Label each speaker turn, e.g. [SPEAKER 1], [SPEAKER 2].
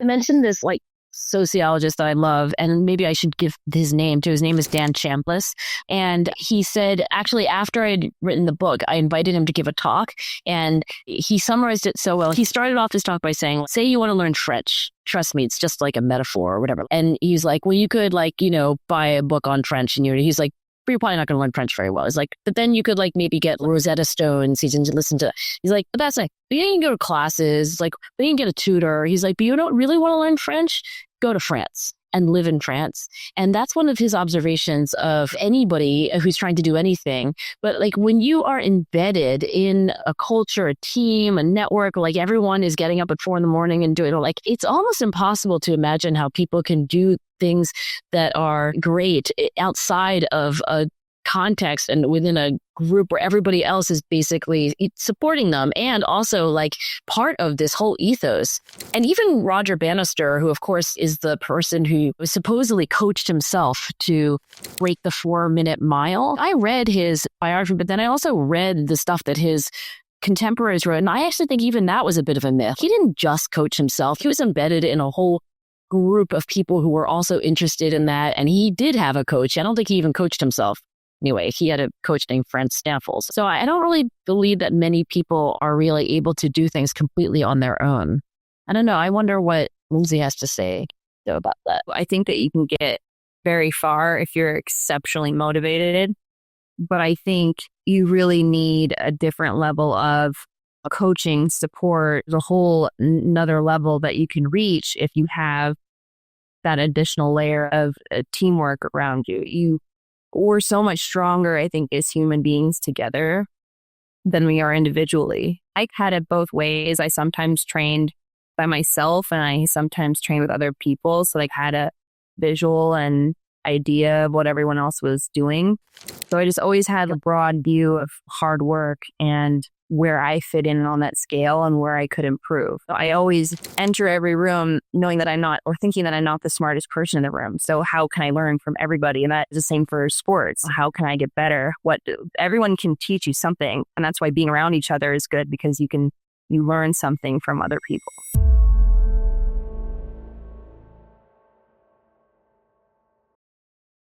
[SPEAKER 1] I mentioned this like sociologist that I love, and maybe I should give his name too. His name is Dan Chambliss. And he said, actually, after I'd written the book, I invited him to give a talk, and he summarized it so well. He started off his talk by saying, say you want to learn French. Trust me, it's just like a metaphor or whatever. And he's like, well, you could like, buy a book on French, and he's like, but you're probably not going to learn French very well. He's like, but then you could like maybe get Rosetta Stone seasons and listen to. He's like, but that's like, but you can go to classes, like, but you can get a tutor. He's like, but you don't really want to learn French? Go to France and live in France. And that's one of his observations of anybody who's trying to do anything. But like when you are embedded in a culture, a team, a network, like everyone is getting up at 4 a.m. and doing it, like it's almost impossible to imagine how people can do things that are great outside of a context and within a group where everybody else is basically supporting them and also like part of this whole ethos. And even Roger Bannister, who of course is the person who supposedly coached himself to break the 4-minute mile. I read his biography, but then I also read the stuff that his contemporaries wrote. And I actually think even that was a bit of a myth. He didn't just coach himself. He was embedded in a whole group of people who were also interested in that. And he did have a coach. I don't think he even coached himself. Anyway, he had a coach named Franz Stampfels. So I don't really believe that many people are really able to do things completely on their own. I don't know. I wonder what Lindsey has to say though about that.
[SPEAKER 2] I think that you can get very far if you're exceptionally motivated, but I think you really need a different level of coaching, support, the whole another level that you can reach if you have that additional layer of teamwork around you. We're so much stronger, I think, as human beings together than we are individually. I had it both ways. I sometimes trained by myself and I sometimes trained with other people. So like had a visual and idea of what everyone else was doing. So I just always had a broad view of hard work and where I fit in on that scale and where I could improve. So I always enter every room knowing that I'm not, or thinking that I'm not the smartest person in the room. So how can I learn from everybody? And that is the same for sports. How can I get better? Everyone can teach you something. And that's why being around each other is good because you learn something from other people.